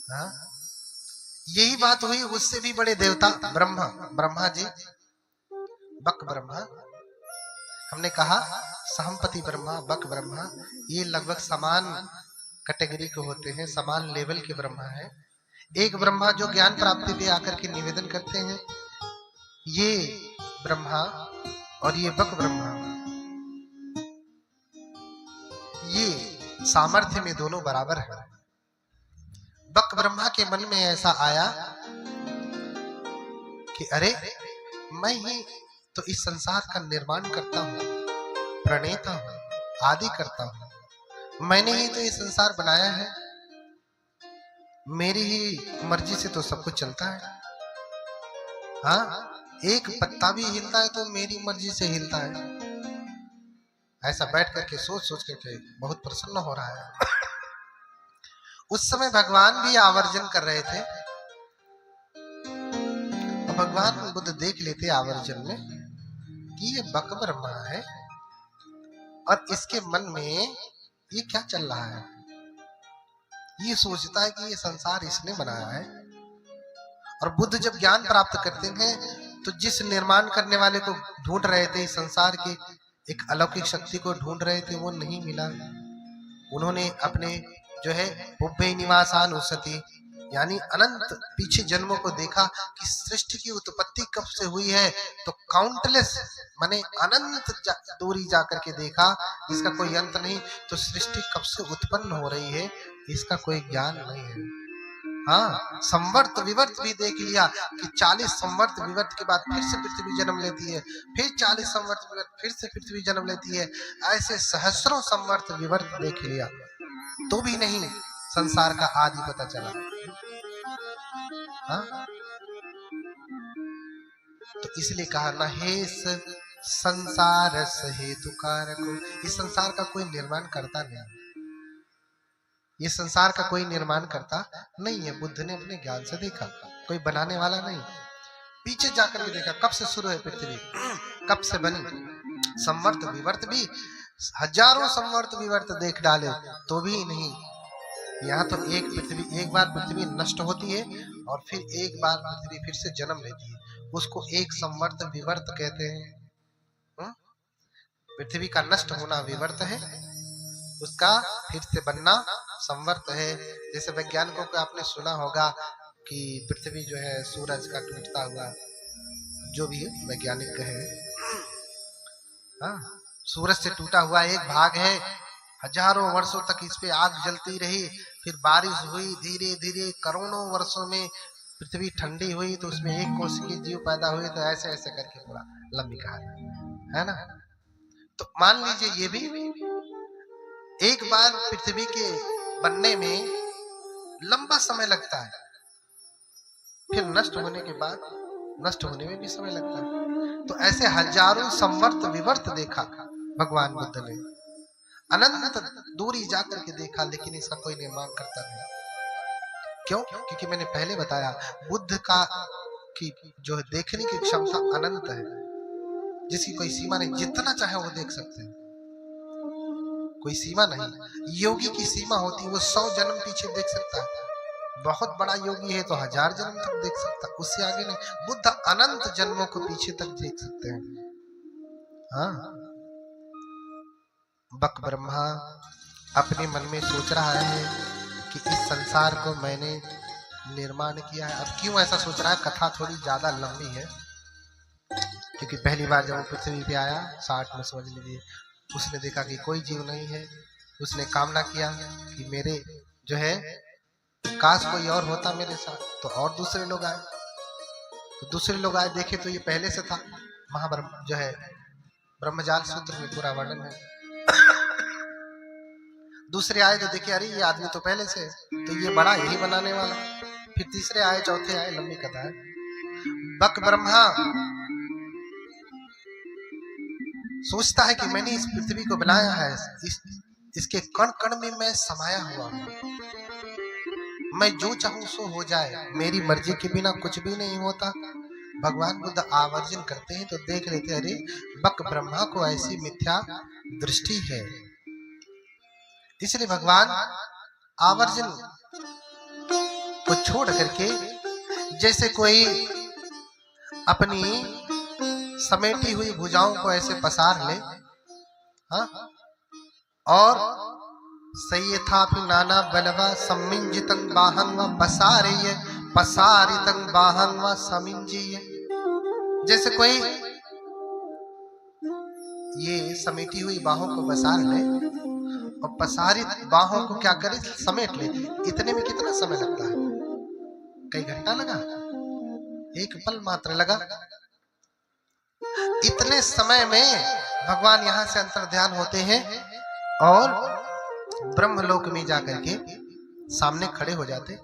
हाँ? यही बात हुई उससे भी बड़े देवता ब्रह्मा जी, बक ब्रह्मा। हमने कहा सहमपति ब्रह्मा, बक ब्रह्मा, ये लगभग समान कैटेगरी के होते हैं, समान लेवल के ब्रह्मा है। एक ब्रह्मा जो ज्ञान प्राप्ति पे आकर के निवेदन करते हैं, ये ब्रह्मा और ये बक ब्रह्मा, ये सामर्थ्य में दोनों बराबर है। बक ब्रह्मा के मन में ऐसा आया कि अरे मैं ही तो इस संसार का निर्माण करता हूं, प्रणेता हूं, आदि करता हूं, मैंने ही तो ये संसार बनाया है, मेरी ही मर्जी से तो सब कुछ चलता है। हाँ, एक पत्ता भी हिलता है तो मेरी मर्जी से हिलता है। ऐसा बैठ करके सोच करके बहुत प्रसन्न हो रहा है। उस समय भगवान भी आवर्जन कर रहे थे। भगवान बुद्ध देख लेते आवर्जन में कि ये बक ब्रह्मा है और इसके मन में ये क्या चल रहा है। ये सोचता है कि ये संसार इसने बनाया है। और बुद्ध जब ज्ञान प्राप्त करते हैं तो जिस निर्माण करने वाले को ढूंढ रहे थे, इस संसार के एक अलौकिक शक्ति को ढूंढ रहे थे, वो नहीं मिला। उन्होंने अपने जो है पुब्बे निवासानुसति यानी अनंत पीछे जन्मों को देखा कि सृष्टि की उत्पत्ति कब से हुई है, तो काउंटलेस माने अनंत दूरी जाकर के देखा, इसका कोई अंत नहीं। तो सृष्टि कब से उत्पन्न हो रही है, इसका कोई ज्ञान नहीं है। हाँ, संवर्त विवर्त भी देख लिया कि 40 संवर्त विवर्त के बाद फिर से पृथ्वी जन्म लेती है, फिर 40 संवर्त विवर्त फिर से पृथ्वी जन्म लेती है। ऐसे सहस्रों संवर्त विवर्त देख लिया तो भी नहीं संसार का आदि पता चला। हाँ? तो इसलिए कहा न हेस संसार हेतु कारको, इस संसार का कोई निर्माण करता नहीं, ये संसार का कोई निर्माण करता नहीं है। बुद्ध ने अपने ज्ञान से देखा, कोई बनाने वाला नहीं। पीछे जाकर के देखा कब से शुरू है पृथ्वी, कब से बनी। संवर्त विवर्त भी हजारों संवर्त विवर्त देख डाले तो भी नहीं। यहाँ तो एक बार पृथ्वी नष्ट होती है और फिर एक बार पृथ्वी फिर से जन्म लेती है, उसको एक संवर्त विवर्त कहते हैं। पृथ्वी का नष्ट होना विवर्त है, उसका फिर से बनना संवर्त है। जैसे वैज्ञानिकों को आपने सुना होगा कि पृथ्वी जो है सूरज का टूटता हुआ, जो भी वैज्ञानिक है, हाँ, सूरज से टूटा हुआ एक भाग है, हजारों वर्षों तक इस पे आग जलती रही, फिर बारिश हुई, धीरे धीरे करोड़ों वर्षों में पृथ्वी ठंडी हुई, तो उसमें एक कोशिकीय जीव पैदा हुए। तो ऐसे ऐसे करके पूरा लंबी कहानी है ना। तो मान लीजिए ये भी एक बार पृथ्वी के बनने में लंबा समय लगता है, फिर नष्ट होने के बाद नष्ट होने में भी समय लगता है। तो ऐसे हजारों संवर्त विवर्त देखा भगवान बुद्ध ने, अनंत दूरी जाकर के देखा, लेकिन इसका कोई निर्माण करता नहीं। क्यों? क्योंकि मैंने पहले बताया बुद्ध का कि जो देखने की क्षमता अनंत है, जिसकी कोई सीमा नहीं, जितना चाहे वो देख सकते हैं, कोई सीमा नहीं। योगी की सीमा होती है, वो 100 जन्म पीछे देख सकता है, बहुत बड़ा योगी है तो 1000 जन्म तक देख सकता है, उससे आगे नहीं। बुद्ध अनंत जन्मों को पीछे तक देख सकते हैं। हाँ, बक ब्रह्मा अपने मन में सोच रहा है कि इस संसार को मैंने निर्माण किया है। अब क्यों ऐसा सोच रहा है, कथा थोड़ी ज्यादा लंबी है, क्योंकि पहली बार जब वो पृथ्वी पे आया 60 में समझ लीजिए, उसने देखा कि कोई जीव नहीं है। उसने कामना किया कि मेरे जो है काश कोई और होता मेरे साथ, तो और दूसरे लोग आए। तो दूसरे लोग आए, देखे तो ये पहले से था। महाब्रह्म जो है ब्रह्मजाल सूत्र में पूरा वर्णन है। दूसरे आए तो देखे अरे ये आदमी तो पहले से, तो ये बड़ा यही बनाने वाला। फिर तीसरे आए, चौथे आए, लंबी कथा है। बक ब्रह्मा सोचता है कि मैंने इस पृथ्वी को बनाया है, इसके कण कण में मैं समाया हुआ हूं, मैं जो चाहूं सो हो जाए, मेरी मर्जी के बिना कुछ भी नहीं होता। भगवान बुद्ध आवर्जन करते हैं तो देख लेते, अरे बक ब्रह्मा को ऐसी मिथ्या दृष्टि है। इसलिए भगवान आवर्जन को छोड़ करके जैसे कोई अपनी समेटी हुई भुजाओं को ऐसे पसार ले, हाँ, और सय्यथापि नाना बलवा सम्मिंजितं बाहं व पसारय पसारितं बाहं व समिंजीय। जैसे कोई ये समेटी हुई बाहों को पसार ले और पसारित बाहों को क्या करे, समेट ले। इतने में कितना समय लगता है? कई घंटा लगा, एक पल मात्र लगा। इतने समय में भगवान यहां से अंतर्ध्यान होते हैं और ब्रह्मलोक में जाकर के सामने खड़े हो जाते।